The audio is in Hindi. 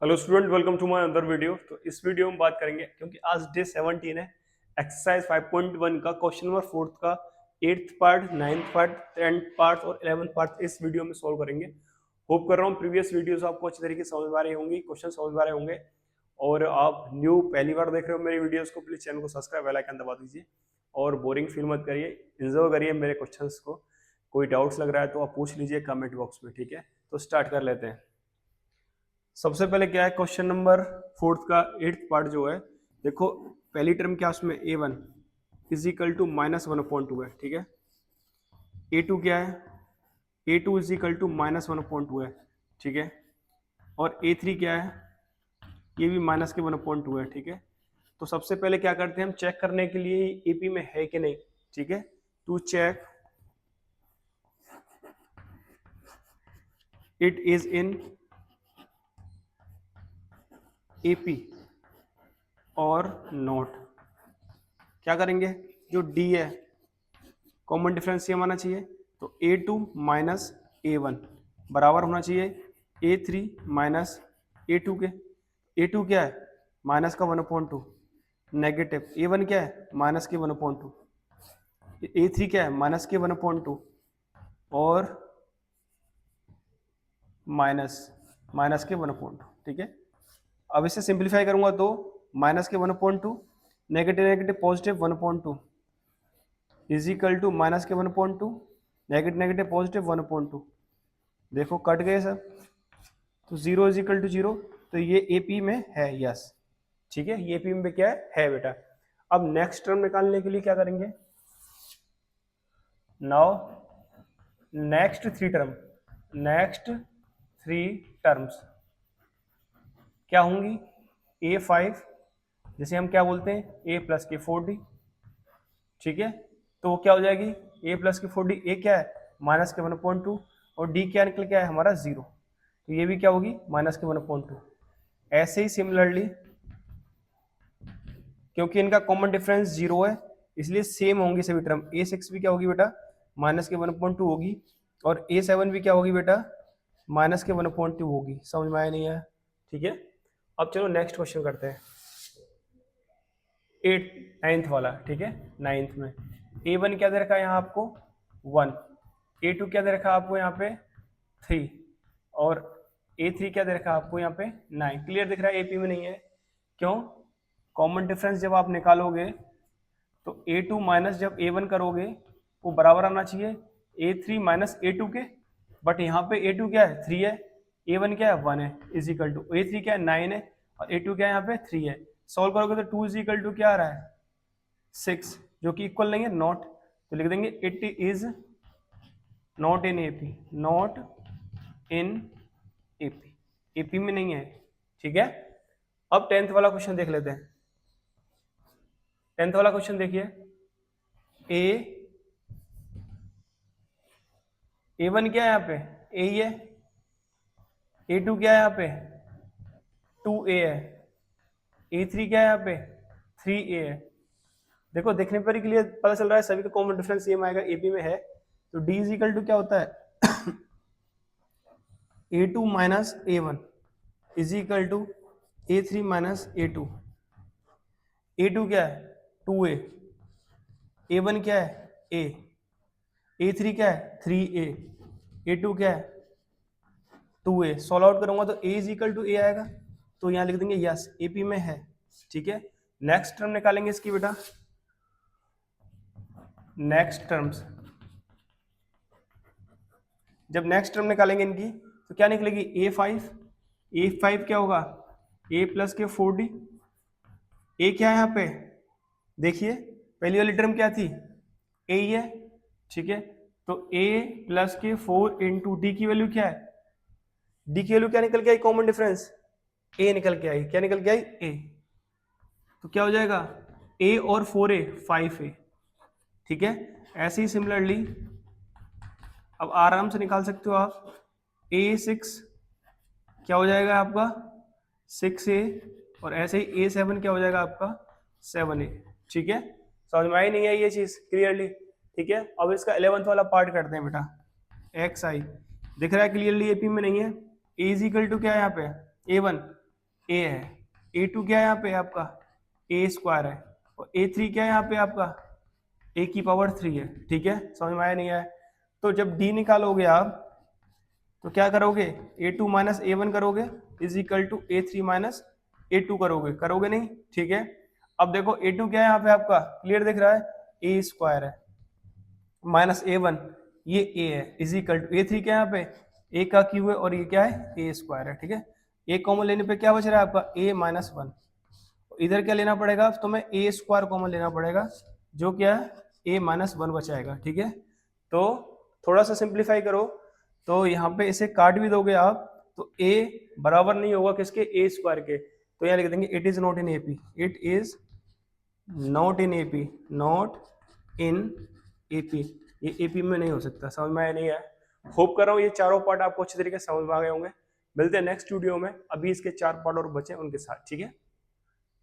Hello student, welcome to my other video. तो इस वीडियो में बात करेंगे, क्योंकि आज डे 17 है, एक्सरसाइज 5.1 का क्वेश्चन नंबर 4 का 8th part, 9th part, 10th part और 11th पार्ट इस वीडियो में सॉल्व करेंगे। होप कर रहा हूँ प्रीवियस वीडियोस आपको अच्छी तरीके से समझ में आ रही होंगी, क्वेश्चन समझ में आ रहे होंगे। और आप न्यू पहली बार देख रहे हो मेरी वीडियोस को, प्लीज चैनल को सब्सक्राइब, बेल आइकन दबा दीजिए और बोरिंग फील मत करिए, एंजॉय करिए मेरे क्वेश्चंस को। कोई डाउट्स लग रहा है तो आप पूछ लीजिए कमेंट बॉक्स में, ठीक है। तो स्टार्ट कर लेते हैं। सबसे पहले क्या है, क्वेश्चन नंबर 4 का 8th पार्ट जो है, देखो पहली टर्म क्या है उसमें a1 इज इक्वल टू -1/2 है, ठीक है। a2 क्या है, a2 इज इक्वल टू -1/2 है, ठीक है। और a3 क्या है, ये भी -1/2 है, ठीक है। तो सबसे पहले क्या करते हैं, हम चेक करने के लिए एपी में है कि नहीं, ठीक है। To check it is in AP और नॉट, क्या करेंगे, जो डी है कॉमन डिफरेंस ये माना चाहिए, तो a2 माइनस a1 बराबर होना चाहिए a3 माइनस a2 के। a2 क्या है, माइनस का 1/2, नेगेटिव a1 क्या है, माइनस के 1/2, a3 क्या है, माइनस के 1/2 और माइनस के 1/2, ठीक है। अब इसे सिंप्लीफाई करूंगा तो minus k 1/2, negative negative positive 1/2 is equal to minus k 1/2, negative negative positive 1/2। देखो कट गए सब, तो 0 इज इक्वल टू 0, तो ये एपी में है, यस, ठीक है। ये एपी में क्या है बेटा। अब नेक्स्ट टर्म निकालने के लिए क्या करेंगे, नाउ नेक्स्ट थ्री टर्म्स क्या होंगी, a5 जिसे हम क्या बोलते हैं a प्लस के 4d, ठीक है। तो क्या हो जाएगी, a प्लस की 4d, a क्या है माइनस के 1/2 और d क्या निकल के आया हमारा 0, तो ये भी क्या होगी माइनस के 1/2। ऐसे ही सिमिलरली, क्योंकि इनका कॉमन डिफरेंस 0 है इसलिए सेम होंगी सभी टर्म। a6 भी क्या होगी बेटा, माइनस के 1/2 होगी, और a7 भी क्या होगी बेटा, माइनस के 1/2 होगी। समझ में आया नहीं है, ठीक है। अब चलो नेक्स्ट क्वेश्चन करते हैं, 9th वाला, ठीक है। 9th में a1 क्या दे रखा है यहाँ आपको 1, a2 क्या दे रखा है आपको यहाँ पे 3 और a3 क्या दे रखा है आपको यहाँ पे 9। क्लियर दिख रहा है, एपी में नहीं है, क्यों, कॉमन डिफरेंस जब आप निकालोगे तो a2 माइनस जब a1 करोगे वो बराबर आना चाहिए a3 माइनस a2 के, बट यहाँ पे a2 क्या है 3 है, a1 क्या है 1 है, इज इक्वल टू a3 क्या है 9 है और a2 क्या है यहाँ पे 3 है। सॉल्व करोगे तो 2 इज इक्वल टू क्या आ रहा है 6, जो कि इक्वल नहीं है, नॉट, तो लिख देंगे it is not in AP, not in AP, AP में नहीं है, ठीक है। अब 10th वाला क्वेश्चन देख लेते हैं। 10th वाला क्वेश्चन देखिए, a1 क्या है यहाँ पे a ही है, a2 क्या है यहाँ पे 2a है, a3 क्या है यहाँ पे 3a है। देखो देखने पर ही क्लियर पता चल रहा है सभी का कॉमन डिफरेंस सेम आएगा, एपी में है, तो d इज इक्वल टू क्या होता है a2 minus a1 is equal to a3 minus a2। a2 क्या है 2a, a1 क्या है a, a3 क्या है 3a, a2 क्या है 2a। सॉल्व आउट करूंगा तो a is equal to a आएगा, तो यहां लिख देंगे यस एपी में है, ठीक है। नेक्स्ट टर्म निकालेंगे इसकी बेटा, नेक्स्ट टर्म्स, जब नेक्स्ट टर्म निकालेंगे इनकी तो क्या निकलेगी a5 क्या होगा a प्लस के 4d, a क्या है यहाँ पे देखिए, पहली वाली टर्म क्या थी a ही है, ठीक है। तो a प्लस के 4 इंटू डी की वैल्यू क्या है, डी की वैल्यू क्या निकल के आई, कॉमन डिफरेंस a निकल के आई, क्या निकल के आई a, तो क्या हो जाएगा a और 4a 5a, ठीक है। ऐसे ही सिमिलरली अब आराम से निकाल सकते हो आप, a6 क्या हो जाएगा आपका 6a और ऐसे ही a7 क्या हो जाएगा आपका 7a, ठीक है। समझ में आई नहीं है ये चीज क्लियरली, ठीक है। अब इसका 11th वाला पार्ट करते हैं बेटा, xi दिख रहा है क्लियरली, एपी में नहीं है, a इज इक्वल टू क्या है यहाँ पे a1, ए है, A2 क्या है यहाँ पे आपका ए स्क्वायर है, और A3 क्या है यहाँ पे आपका a की पावर 3 है। ठीक है, समझ में आया नहीं आया? तो जब d निकालोगे आप तो क्या करोगे, A2 माइनस A1 करोगे is equal to A3 minus A2 करोगे, करोगे नहीं? ठीक है, अब देखो A2 क्या है यहाँ पे आपका, क्लियर दिख रहा है, ए स्क्वायर है, माइनस A1 ये a है, इज इक्वल टू A3 क्या है यहाँ पे a का क्यूब है, और ये क्या है ए स्क्वायर है। ठीक है, a कॉमन लेने पे क्या बच रहा है आपका a माइनस 1, इधर क्या लेना पड़ेगा तो मैं ए स्क्वायर कॉमन लेना पड़ेगा, जो क्या है a माइनस 1 बचाएगा। ठीक है, तो थोड़ा सा सिंप्लीफाई करो, तो यहाँ पे इसे काट भी दोगे आप तो a बराबर नहीं होगा किसके, ए स्क्वायर के, तो यहाँ लिख देंगे it is not in AP, it is not in AP, not in AP, ये एपी में नहीं हो सकता। समझ में आया नहीं है? होप कर रहा हूँ ये चारों पार्ट आपको अच्छी तरीके से समझ में आ गए होंगे। मिलते हैं नेक्स्ट वीडियो में, अभी इसके 4 पार्ट और बचे उनके साथ। ठीक है।